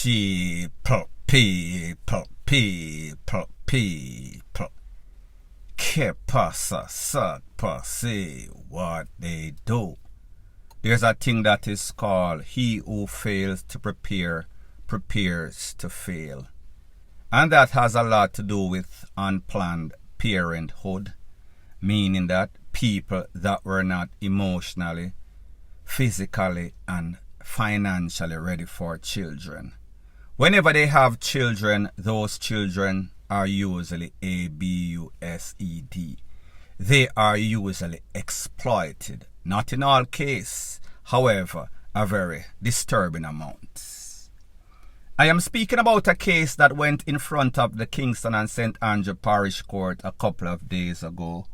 People. Que pasa, sad passe, what they do. There's a thing that is called he who fails to prepare, prepares to fail. And that has a lot to do with unplanned parenthood, meaning that people that were not emotionally, physically, and financially ready for children. Whenever they have children, those children are usually abused. They are usually exploited. Not in all cases, however, a very disturbing amount. I am speaking about a case that went in front of the Kingston and St. Andrew Parish Court a couple of days ago,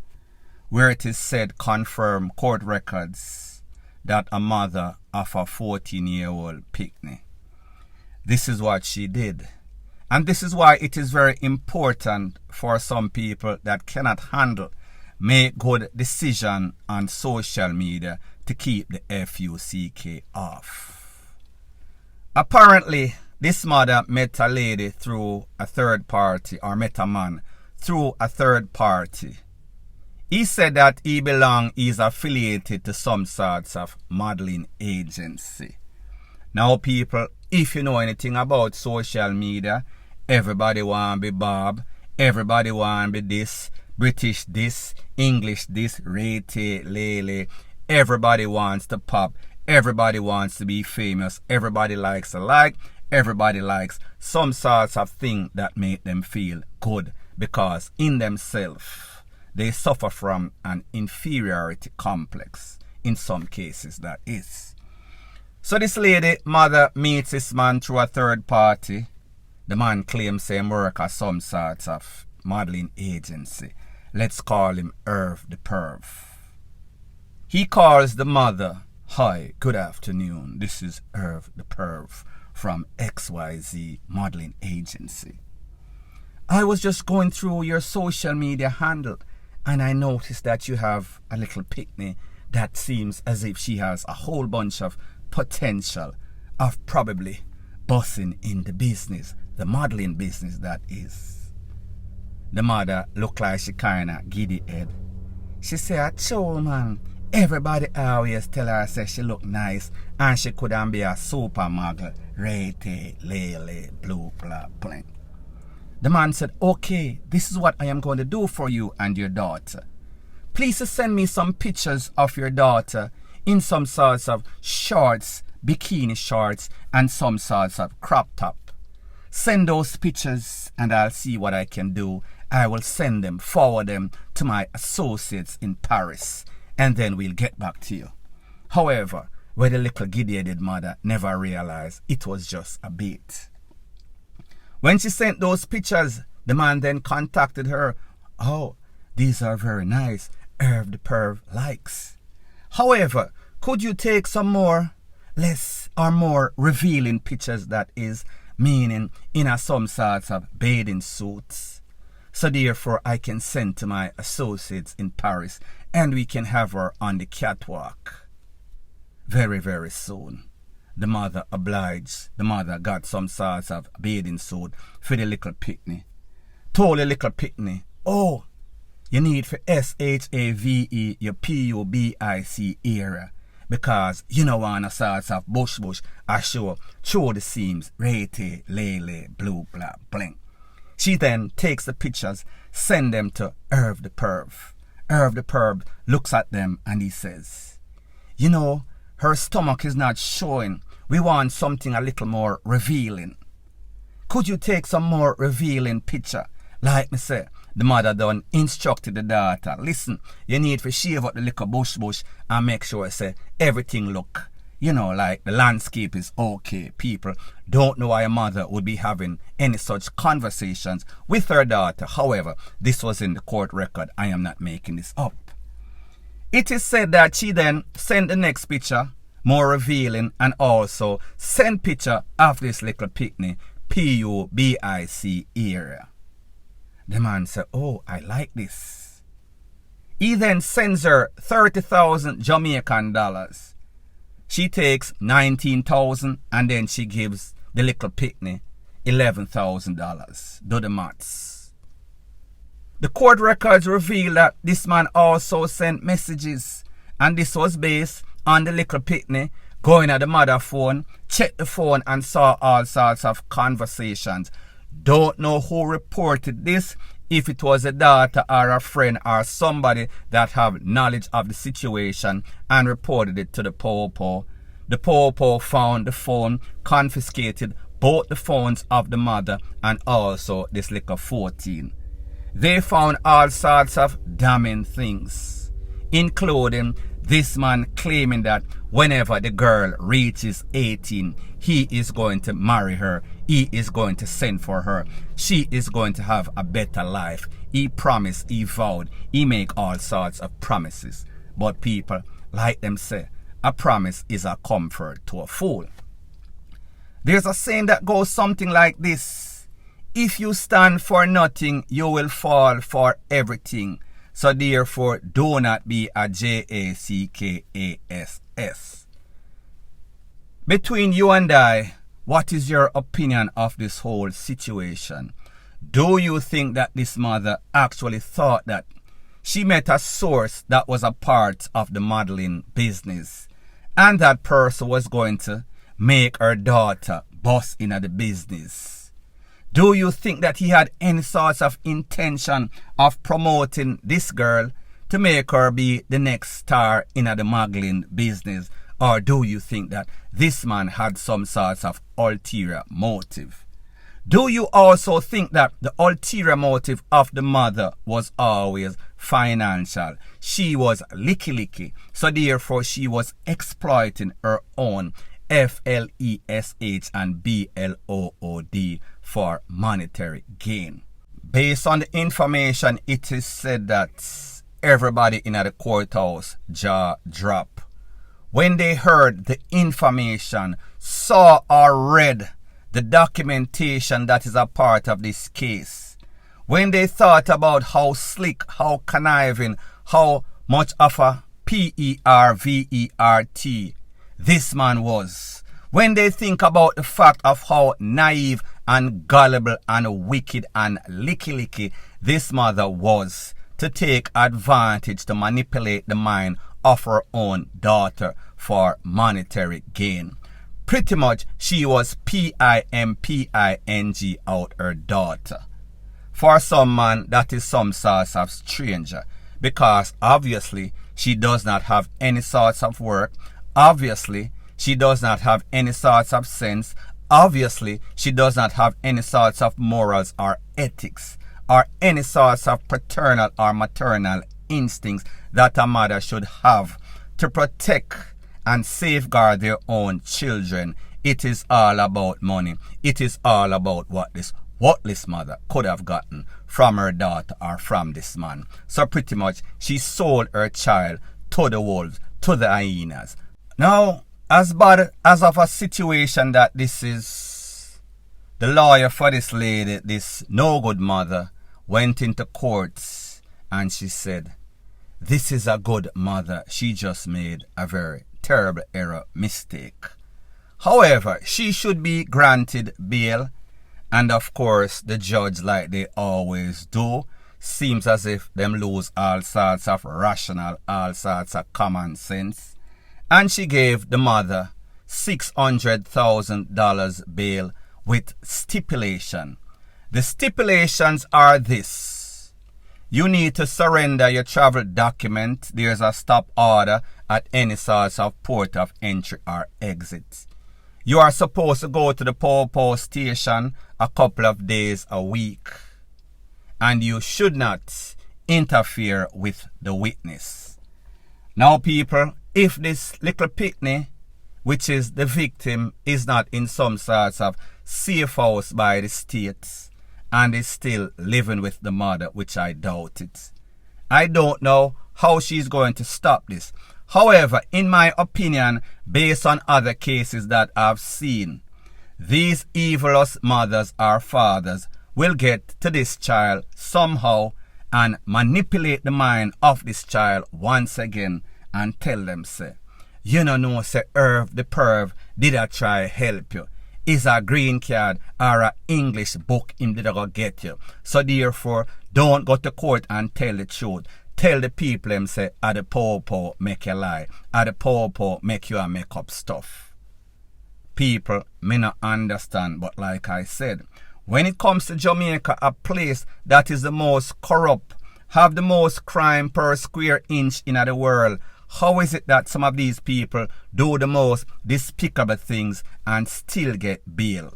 where it is said confirmed court records that a mother of a 14-year-old picnic. This is what she did. And this is why it is very important for some people that cannot handle make good decision on social media to keep the FUCK off. Apparently, this mother met a lady through a third party, or met a man through a third party. He said that he's affiliated to some sorts of modeling agency. Now people, if you know anything about social media, everybody want to be Bob, everybody want to be this, British this, English this, Rete, Lele. Everybody wants to pop, everybody wants to be famous, everybody likes a like, everybody likes some sorts of thing that make them feel good, because in themselves they suffer from an inferiority complex, in some cases that is. So this lady, mother, meets this man through a third party. The man claims him work at some sorts of modeling agency. Let's call him R-0ld the perv. He calls the mother, "Hi, good afternoon. This is R-0ld the perv from XYZ modeling agency. I was just going through your social media handle and I noticed that you have a little picnic that seems as if she has a whole bunch of potential of probably busting in the business, the modeling business that is." The mother looked like she kinda giddy head. She said, "Cho man, everybody always tell her say she look nice and she couldn't be a supermodel, Rete, Lele, blue, blah, blank." The man said, "Okay, this is what I am going to do for you and your daughter. Please send me some pictures of your daughter in some sorts of shorts, bikini shorts, and some sorts of crop top. Send those pictures and I'll see what I can do. I will send them, forward them to my associates in Paris, and then we'll get back to you." However, where the little giddy-headed mother never realized it was just a bait. When she sent those pictures, the man then contacted her. "Oh, these are very nice. R-0ld the perv likes. However, could you take some more, less or more revealing pictures, that is, meaning in some sorts of bathing suits? So therefore I can send to my associates in Paris and we can have her on the catwalk very, very soon." The mother obliged. The mother got some sorts of bathing suit for the little picnic. Told the little picnic, "Oh, you need for SHAVE your PUBIC area, because you know on a sorts of bush I show through the seams, Rete, Lele, blue, blah, blank." She then takes the pictures, send them to R-0ld the perv. R-0ld the perv looks at them and he says, "You know, her stomach is not showing. We want something a little more revealing. Could you take some more revealing picture?" Like me say, the mother done instructed the daughter, "Listen, you need to shave up the little bush and make sure say everything look, you know, like the landscape is okay." People don't know why a mother would be having any such conversations with her daughter. However, this was in the court record. I am not making this up. It is said that she then sent the next picture, more revealing, and also sent picture of this little picnic, PUBIC area. The man said, "Oh, I like this." He then sends her 30,000 Jamaican dollars. She takes 19,000 and then she gives the little picnic $11,000. Do the maths. The court records reveal that this man also sent messages, and this was based on the little picnic going at the mother phone, checked the phone and saw all sorts of conversations. Don't know who reported this, if it was a daughter or a friend or somebody that have knowledge of the situation and reported it to the popo. The popo found the phone, confiscated both the phones of the mother and also this little 14. They found all sorts of damning things, including this man claiming that whenever the girl reaches 18, he is going to marry her. He is going to send for her. She is going to have a better life. He promised, he vowed, he make all sorts of promises. But people, like them say, a promise is a comfort to a fool. There's a saying that goes something like this: if you stand for nothing, you will fall for everything. So therefore, do not be a jackass. Between you and I, what is your opinion of this whole situation? Do you think that this mother actually thought that she met a source that was a part of the modeling business, and that person was going to make her daughter boss in the business? Do you think that he had any sorts of intention of promoting this girl to make her be the next star in the modeling business? Or do you think that this man had some sorts of ulterior motive? Do you also think that the ulterior motive of the mother was always financial? She was licky, so therefore she was exploiting her own FLESH and BLOOD for monetary gain. Based on the information, it is said that everybody in the courthouse jaw dropped when they heard the information, saw or read the documentation that is a part of this case. When they thought about how slick, how conniving, how much of a PERVERT this man was. When they think about the fact of how naive and gullible and wicked and licky this mother was to take advantage to manipulate the mind of her own daughter for monetary gain. Pretty much she was PIMPING out her daughter. For some man, that is some sort of stranger, because obviously she does not have any sorts of work. Obviously she does not have any sorts of sense. Obviously she does not have any sorts of morals or ethics or any sorts of paternal or maternal instincts that a mother should have to protect and safeguard their own children. It is all about money. It is all about what this worthless mother could have gotten from her daughter or from this man. So pretty much she sold her child to the wolves, to the hyenas. Now, as bad as of a situation that this is, the lawyer for this lady, this no good mother, went into courts and she said, this is a good mother. She just made a very terrible error, mistake. However, she should be granted bail, and of course the judge, like they always do, seems as if them lose all sorts of rational, all sorts of common sense, and she gave the mother $600,000 bail with stipulation. The stipulations are this: you need to surrender your travel document. There's a stop order at any sort of port of entry or exit. You are supposed to go to the popo station a couple of days a week. And you should not interfere with the witness. Now people, if this little picnic, which is the victim, is not in some sort of safe house by the state, and is still living with the mother, which I doubt it, I don't know how she's going to stop this. However, in my opinion, based on other cases that I've seen, these evilous mothers or fathers will get to this child somehow and manipulate the mind of this child once again and tell them, say, you know, say, R-0ld the perv did I try help you. is a green card or a English book him did go get you. So therefore, don't go to court and tell the truth. Tell the people them say, the po make you lie. The po make you make up stuff. People may not understand, but like I said, when it comes to Jamaica, a place that is the most corrupt, have the most crime per square inch in the world, how is it that some of these people do the most despicable things and still get bail?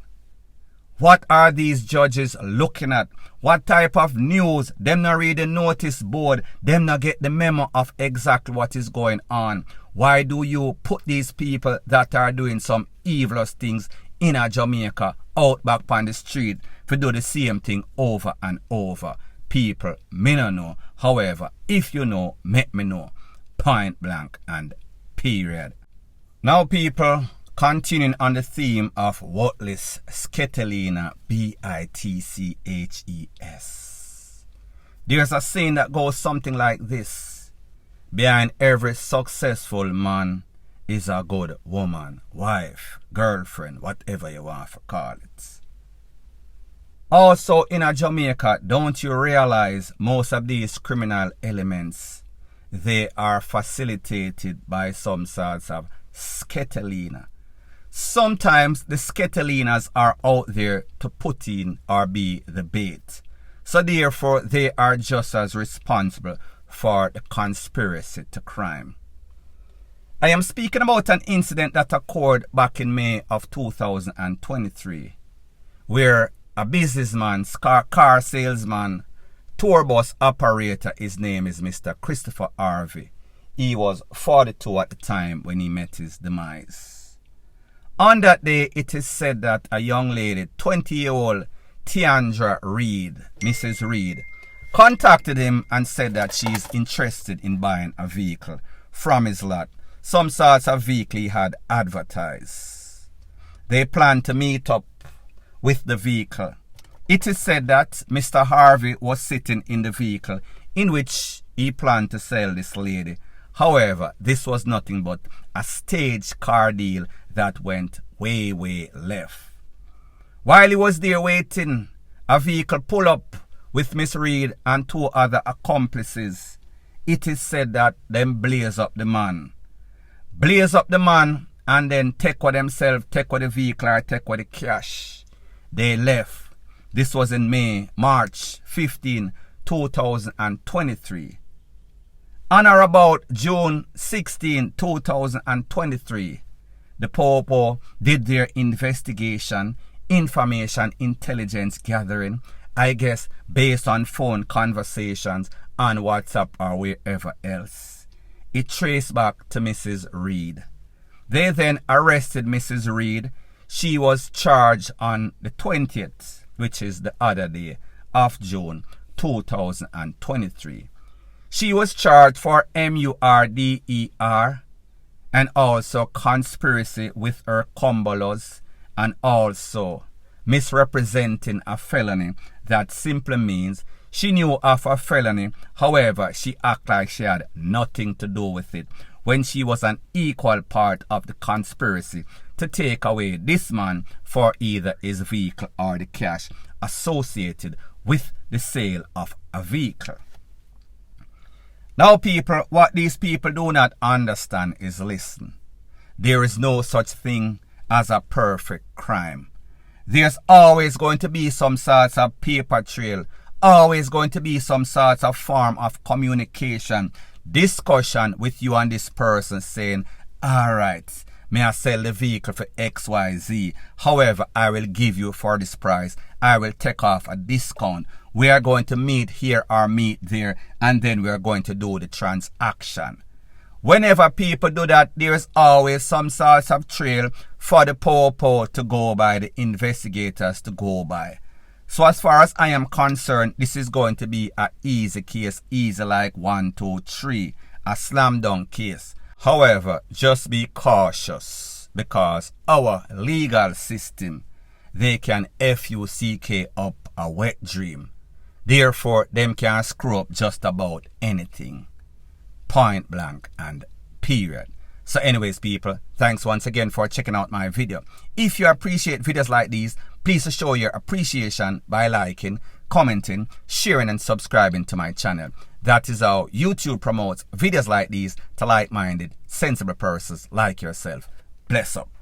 What are these judges looking at? What type of news? Them not read the notice board. Them not get the memo of exactly what is going on. Why do you put these people that are doing some evilous things in a Jamaica out back on the street to do the same thing over and over? People, me no know. However, if you know, make me know. Point blank and period. Now people, continuing on the theme of worthless Sketelina, B-I-T-C-H-E-S. There's a saying that goes something like this: behind every successful man is a good woman, wife, girlfriend, whatever you want to call it. Also in a Jamaica, don't you realize most of these criminal elements, they are facilitated by some sorts of Sketelina. Sometimes the Sketelinas are out there to put in or be the bait. So therefore, they are just as responsible for the conspiracy to crime. I am speaking about an incident that occurred back in May of 2023, where a businessman, car salesman, tour bus operator, his name is Mr. Christopher Harvey. He was 42 at the time when he met his demise. On that day, it is said that a young lady, 20-year-old Tiandra Reed, Mrs. Reed, contacted him and said that she is interested in buying a vehicle from his lot. Some sorts of vehicle he had advertised. They planned to meet up with the vehicle. It is said that Mr. Harvey was sitting in the vehicle in which he planned to sell this lady. However, this was nothing but a staged car deal that went way left. While he was there waiting, a vehicle pulled up with Miss Reed and two other accomplices. It is said that them blaze up the man. Blaze up the man and then take with themselves, take with the vehicle or take with the cash. They left. This was in March 15, 2023. On or about June 16, 2023, the Popo did their investigation, information intelligence gathering, I guess based on phone conversations on WhatsApp or wherever else. It traced back to Mrs. Reed. They then arrested Mrs. Reed. She was charged on the 20th, which is the other day of June 2023. She was charged for murder and also conspiracy with her cumbulos and also misrepresenting a felony. That simply means she knew of a felony, however, she acted like she had nothing to do with it when she was an equal part of the conspiracy to take away this man for either his vehicle or the cash associated with the sale of a vehicle. Now people, what these people do not understand is, listen, there is no such thing as a perfect crime. There's always going to be some sorts of paper trail, always going to be some sorts of form of communication, discussion with you and this person saying, alright, may I sell the vehicle for XYZ. However, I will give you for this price. I will take off a discount. We are going to meet here or meet there, and then we are going to do the transaction. Whenever people do that, there's always some sort of trail for the Popo to go by, the investigators to go by. So as far as I am concerned, this is going to be an easy case, easy like 1, 2, 3, a slam dunk case. However, just be cautious because our legal system, they can FUCK up a wet dream. Therefore, them can screw up just about anything. Point blank and period. So anyways, people, thanks once again for checking out my video. If you appreciate videos like these, please show your appreciation by liking, commenting, sharing and subscribing to my channel. That is how YouTube promotes videos like these to like-minded, sensible persons like yourself. Bless up.